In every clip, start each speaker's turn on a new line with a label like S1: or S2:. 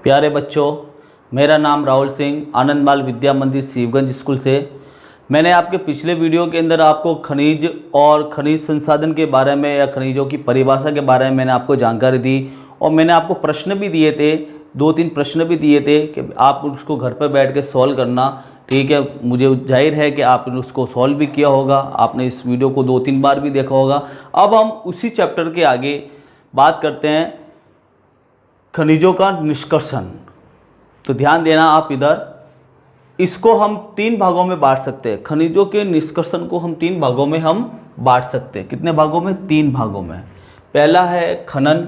S1: प्यारे बच्चों, मेरा नाम राहुल सिंह, आनंद बाल विद्या मंदिर शिवगंज स्कूल से। मैंने आपके पिछले वीडियो के अंदर आपको खनिज और खनिज संसाधन के बारे में या खनिजों की परिभाषा के बारे में मैंने आपको जानकारी दी और मैंने आपको प्रश्न भी दिए थे, 2-3 प्रश्न भी दिए थे कि आप उसको घर पर बैठ के सॉल्व करना। ठीक है, मुझे जाहिर है कि आपने उसको सॉल्व भी किया होगा, आपने इस वीडियो को 2-3 बार भी देखा होगा। अब हम उसी चैप्टर के आगे बात करते हैं, खनिजों का निष्कर्षण। तो ध्यान देना आप इधर, इसको हम 3 भागों में बांट सकते हैं। खनिजों के निष्कर्षण को हम 3 भागों में हम बांट सकते हैं। कितने भागों में? 3 भागों में। पहला है खनन,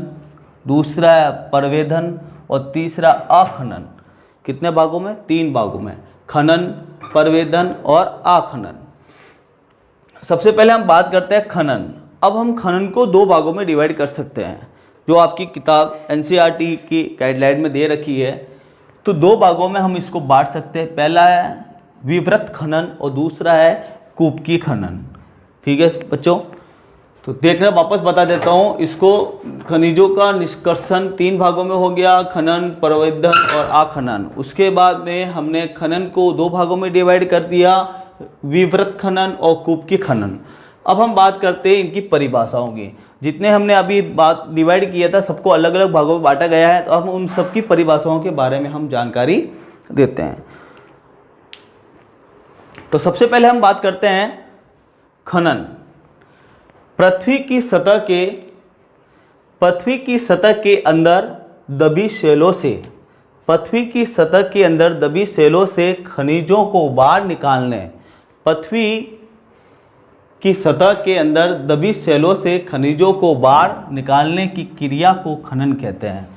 S1: दूसरा है परवेधन और तीसरा अखनन। कितने भागों में? 3 भागों में, खनन, परवेधन और अखनन। सबसे पहले हम बात करते हैं खनन। अब हम खनन को 2 भागों में डिवाइड कर सकते हैं, जो आपकी किताब एनसीईआरटी की गाइडलाइन में दे रखी है। तो 2 भागों में हम इसको बांट सकते हैं। पहला है विवृत खनन और दूसरा है कूपकी खनन। ठीक है बच्चों, तो देखना, वापस बता देता हूँ इसको। खनिजों का निष्कर्षण 3 भागों में हो गया, खनन, परवेधन और अखनन। उसके बाद में हमने खनन को 2 भागों में डिवाइड कर दिया, विवृत खनन और कूपकी खनन। अब हम बात करते हैं इनकी परिभाषाओं की। जितने हमने अभी बात डिवाइड किया था सबको अलग अलग भागों में बांटा गया है, तो अब उन सब की परिभाषाओं के बारे में हम जानकारी देते हैं। तो सबसे पहले हम बात करते हैं खनन। पृथ्वी की सतह के अंदर दबी शैलों से खनिजों को बाहर निकालने, पृथ्वी की सतह के अंदर दबी शैलों से खनिजों को बाहर निकालने की क्रिया को खनन कहते हैं।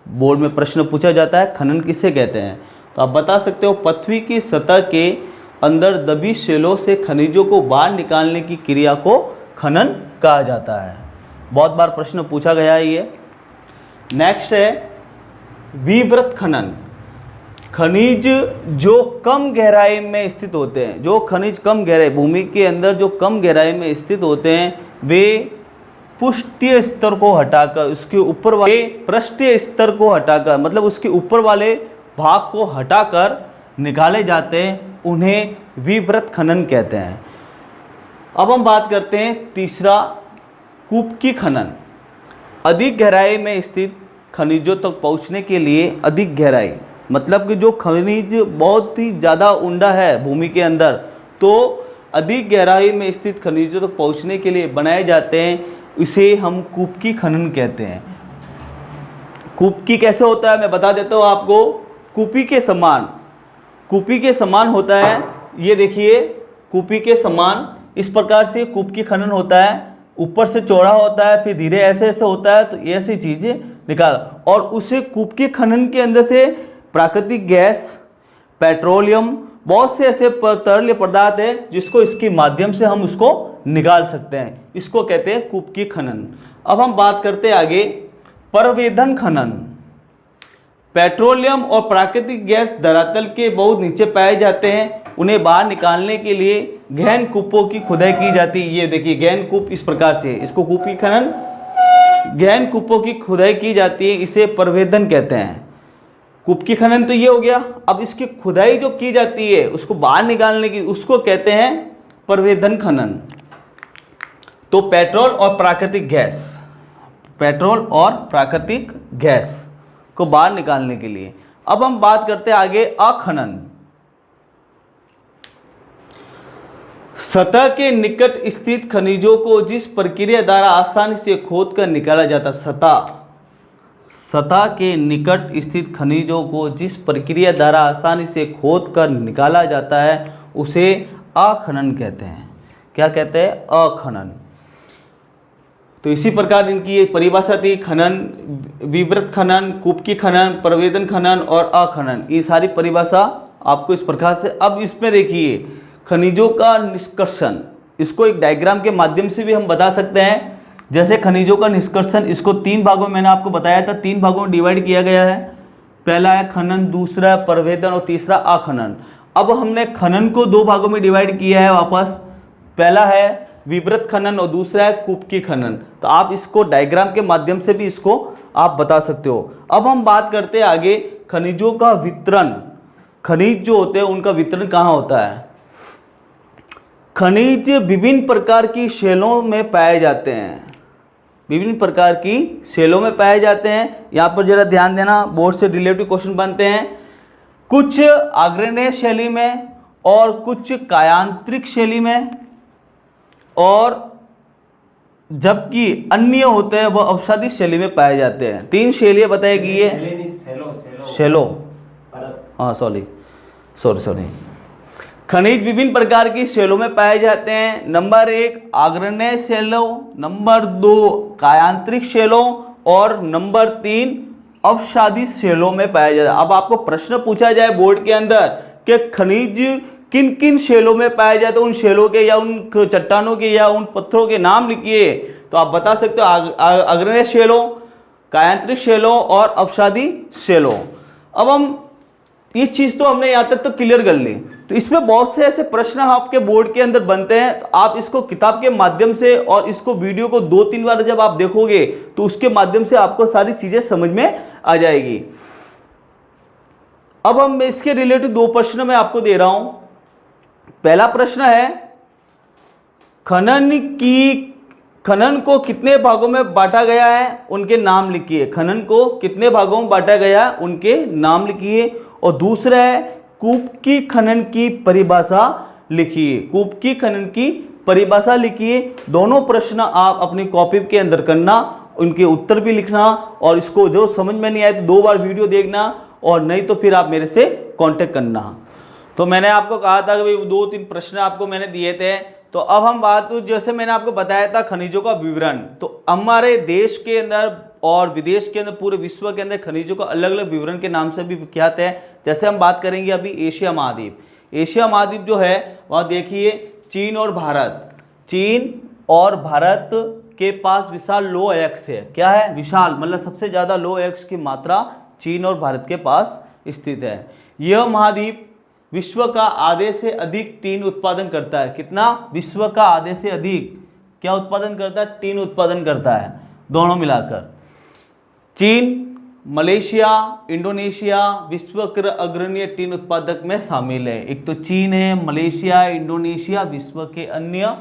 S1: बोर्ड में प्रश्न पूछा जाता है, खनन किसे कहते हैं? तो आप बता सकते हो, पृथ्वी की सतह के अंदर दबी शैलों से खनिजों को बाहर निकालने की क्रिया को खनन कहा जाता है। बहुत बार प्रश्न पूछा गया है ये। नेक्स्ट है विवृत खनन। खनिज जो कम गहराई में स्थित होते हैं, जो खनिज कम गहराई, भूमि के अंदर जो कम गहराई में स्थित होते हैं, वे पृष्ठीय स्तर को हटाकर उसके ऊपर वाले पृष्ठीय स्तर को हटाकर, मतलब उसके ऊपर वाले भाग को हटाकर निकाले जाते हैं, उन्हें विवृत खनन कहते हैं। अब हम बात करते हैं तीसरा, कूपकी खनन। अधिक गहराई में स्थित खनिजों तक पहुंचने के लिए, अधिक गहराई मतलब कि जो खनिज बहुत ही ज़्यादा ऊंडा है भूमि के अंदर, तो अधिक गहराई में स्थित खनिजों तक पहुंचने के लिए बनाए जाते हैं, इसे हम कूपकी खनन कहते हैं। कूपकी कैसे होता है मैं बता देता हूँ आपको। कूपी के समान होता है। ये देखिए, कूपी के समान इस प्रकार से कूपकी खनन होता है। ऊपर से चौड़ा होता है, फिर धीरे ऐसे ऐसे होता है, तो ऐसी चीज़ें निकाल, और उसे कूपकी खनन के अंदर से प्राकृतिक गैस, पेट्रोलियम, बहुत से ऐसे तरल पदार्थ है जिसको इसके माध्यम से हम उसको निकाल सकते हैं। इसको कहते हैं कूपकी खनन। अब हम बात करते हैं आगे परवेधन खनन। पेट्रोलियम और प्राकृतिक गैस धरातल के बहुत नीचे पाए जाते हैं, उन्हें बाहर निकालने के लिए गहन कूपों की खुदाई की जाती है। ये देखिए गहन कूप इस प्रकार से, इसको कूपकी खनन, गहन कूपों की खुदाई की जाती है, इसे परवेधन कहते हैं। कूपकी खनन तो ये हो गया। अब इसकी खुदाई जो की जाती है उसको बाहर निकालने की, उसको कहते हैं परवेधन खनन। तो पेट्रोल और प्राकृतिक गैस को बाहर निकालने के लिए। अब हम बात करते हैं आगे अखनन। सतह के निकट स्थित खनिजों को जिस प्रक्रिया द्वारा आसानी से खोद कर निकाला जाता, सतह के निकट स्थित खनिजों को जिस प्रक्रिया द्वारा आसानी से खोद कर निकाला जाता है, उसे अखनन कहते हैं। क्या कहते हैं? अखनन। तो इसी प्रकार इनकी एक परिभाषा थी, खनन, विवृत खनन, कूपकी खनन, परवेधन खनन और अखनन। ये सारी परिभाषा आपको इस प्रकार से। अब इसमें देखिए खनिजों का निष्कर्षण, इसको एक डायग्राम के माध्यम से भी हम बता सकते हैं। जैसे खनिजों का निष्कर्षण, इसको 3 भागों में मैंने आपको बताया था, 3 भागों में डिवाइड किया गया है। पहला है खनन, दूसरा है परवेधन और तीसरा अखनन। अब हमने खनन को 2 भागों में डिवाइड किया है वापस। पहला है विवृत खनन और दूसरा है कूपकी खनन। तो आप इसको डायग्राम के माध्यम से भी इसको आप बता सकते हो। अब हम बात करते हैं आगे खनिजों का वितरण। खनिज जो होते हैं उनका वितरण कहाँ होता है? खनिज विभिन्न प्रकार की शैलों में पाए जाते हैं, विभिन्न प्रकार की शैलों में पाए जाते हैं। यहाँ पर जरा ध्यान देना, बोर्ड से रिलेटेड क्वेश्चन बनते हैं। कुछ आग्नेय शैली में और कुछ कायांतरिक शैली में, और जबकि अन्य होते हैं वह अवसादी शैली में पाए जाते हैं। 3 शैलियाँ बताएगी ये शैलो, हाँ सॉरी। खनिज विभिन्न प्रकार की शैलों में पाए जाते हैं। नंबर 1 आग्नेय शैलों, नंबर 2 कायांतरिक शैलों, और नंबर 3 अवसादी शैलों में पाया जाता है। अब आपको प्रश्न पूछा जाए बोर्ड के अंदर कि खनिज किन किन शैलों में पाए जाते हैं, उन शैलों के या उन चट्टानों के या उन पत्थरों के नाम लिखिए, तो आप बता सकते हो आग्नेय शैलों, कायांतरिक शैलों और अवसादी शैलों। अब हम इस चीज तो हमने यहाँ तक तो क्लियर कर ली। तो इसमें बहुत से ऐसे प्रश्न आपके बोर्ड के अंदर बनते हैं, तो आप इसको किताब के माध्यम से और इसको वीडियो को 2-3 बार जब आप देखोगे तो उसके माध्यम से आपको सारी चीजें समझ में आ जाएगी। अब हम इसके रिलेटेड 2 प्रश्न मैं आपको दे रहा हूं। पहला प्रश्न है, खनन को कितने भागों में बांटा गया है, उनके नाम लिखिए। खनन को कितने भागों में बांटा गया है, उनके नाम लिखिए। और दूसरा है कूप की खनन की परिभाषा लिखिए। कूप की खनन की परिभाषा लिखिए। दोनों प्रश्न आप अपनी कॉपी के अंदर करना, उनके उत्तर भी लिखना, और इसको जो समझ में नहीं आए तो 2 बार वीडियो देखना, और नहीं तो फिर आप मेरे से कांटेक्ट करना। तो मैंने आपको कहा था कि भाई 2-3 प्रश्न आपको मैंने दिए थे। तो अब हम बात, जैसे मैंने आपको बताया था खनिजों का विवरण, तो हमारे देश के अंदर और विदेश के अंदर, पूरे विश्व के अंदर खनिजों का अलग अलग विवरण के नाम से भी विख्यात है। जैसे हम बात करेंगे अभी एशिया महाद्वीप। एशिया महाद्वीप जो है वहाँ देखिए चीन और भारत के पास विशाल लो अयस्क है। क्या है? विशाल, मतलब सबसे ज़्यादा लो अयस्क की मात्रा चीन और भारत के पास स्थित है। यह महाद्वीप विश्व का आधे से अधिक टीन उत्पादन करता है। कितना? विश्व का आधे से अधिक क्या उत्पादन करता है? टीन उत्पादन करता है, दोनों मिलाकर। चीन, मलेशिया, इंडोनेशिया विश्व के अग्रणी टीन उत्पादक में शामिल है। एक तो चीन है, मलेशिया, इंडोनेशिया विश्व के अन्य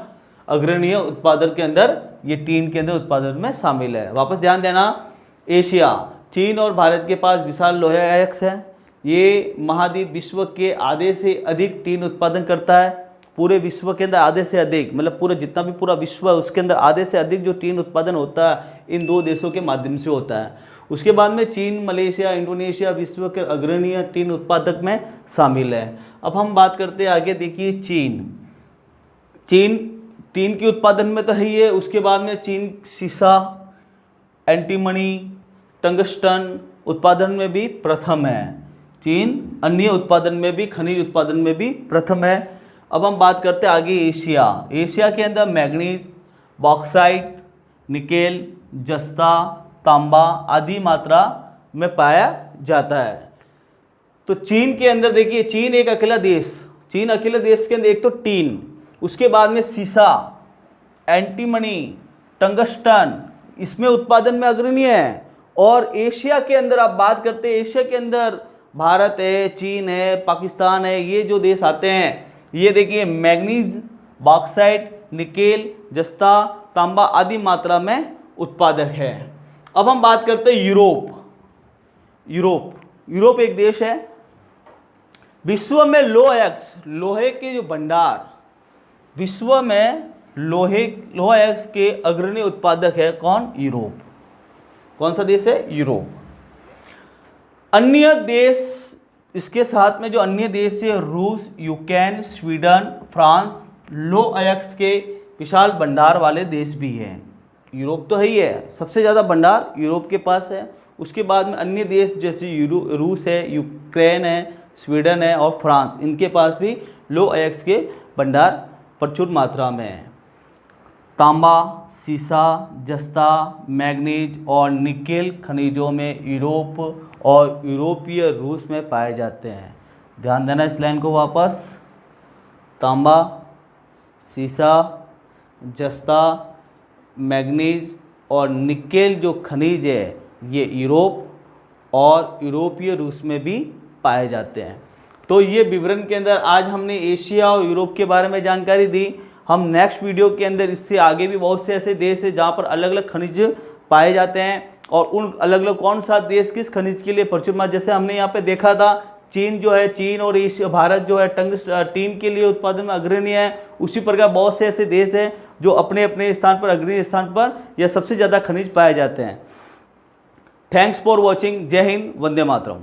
S1: अग्रणीय उत्पादक के अंदर, ये टीन के अंदर उत्पादन में शामिल है। वापस ध्यान देना, एशिया, चीन और भारत के पास विशाल लोहे अयस्क है। ये महाद्वीप विश्व के आधे से अधिक टीन उत्पादन करता है। पूरे विश्व के अंदर आधे से अधिक, मतलब पूरा जितना भी पूरा विश्व है उसके अंदर आधे से अधिक जो टीन उत्पादन होता है इन 2 देशों के माध्यम से होता है। उसके बाद में चीन, मलेशिया, इंडोनेशिया विश्व के अग्रणीय टीन उत्पादक में शामिल है। अब हम बात करते हैं आगे, देखिए चीन टीन के उत्पादन में तो है ही है। उसके बाद में चीन सीसा, एंटीमनी, टंगस्टन उत्पादन में भी प्रथम है। चीन अन्य उत्पादन में भी, खनिज उत्पादन में भी प्रथम है। अब हम बात करते हैं आगे एशिया। एशिया के अंदर मैग्नीज, बॉक्साइट, निकेल, जस्ता, तांबा आदि मात्रा में पाया जाता है। तो चीन के अंदर देखिए, चीन एक अकेला देश, चीन अकेले देश के अंदर एक तो टीन, उसके बाद में सीसा, एंटीमनी, टंगस्टन इसमें उत्पादन में अग्रणी है। और एशिया के अंदर आप बात करते हैं, एशिया के अंदर भारत है, चीन है, पाकिस्तान है, ये जो देश आते हैं, ये देखिए मैग्नीज, बॉक्साइट, निकेल, जस्ता, तांबा आदि मात्रा में उत्पादक है। अब हम बात करते हैं यूरोप एक देश है। विश्व में लोहे के जो भंडार, विश्व में लोहे अयस्क के अग्रणी उत्पादक है कौन? यूरोप। कौन सा देश है? यूरोप। अन्य देश, इसके साथ में जो अन्य देश है रूस, यूक्रेन, स्वीडन, फ्रांस, लो अयस्क के विशाल भंडार वाले देश भी हैं। यूरोप तो है ही है, सबसे ज़्यादा भंडार यूरोप के पास है। उसके बाद में अन्य देश जैसे रूस है, यूक्रेन है, स्वीडन है और फ्रांस, इनके पास भी लो अयस्क के भंडार प्रचुर मात्रा में है। तांबा, सीसा, जस्ता, मैग्नीज और निकेल खनिजों में यूरोप और यूरोपीय रूस में पाए जाते हैं। ध्यान देना इस लाइन को वापस। तांबा, सीसा, जस्ता, मैग्नीज और निकेल जो खनिज है ये यूरोप और यूरोपीय रूस में भी पाए जाते हैं। तो ये विवरण के अंदर आज हमने एशिया और यूरोप के बारे में जानकारी दी। हम नेक्स्ट वीडियो के अंदर इससे आगे भी बहुत से ऐसे देश हैं जहाँ पर अलग अलग खनिज पाए जाते हैं और उन अलग अलग कौन सा देश किस खनिज के लिए प्रचुर मात्रा, जैसे हमने यहाँ पे देखा था चीन जो है, चीन और एशिया भारत जो है टंगस्टन के लिए उत्पादन में अग्रणी है। उसी प्रकार बहुत से ऐसे देश हैं जो अपने अपने स्थान पर अग्रणी स्थान पर या सबसे ज़्यादा खनिज पाए जाते हैं। Thanks for watching. जय हिंद, वंदे मातरम।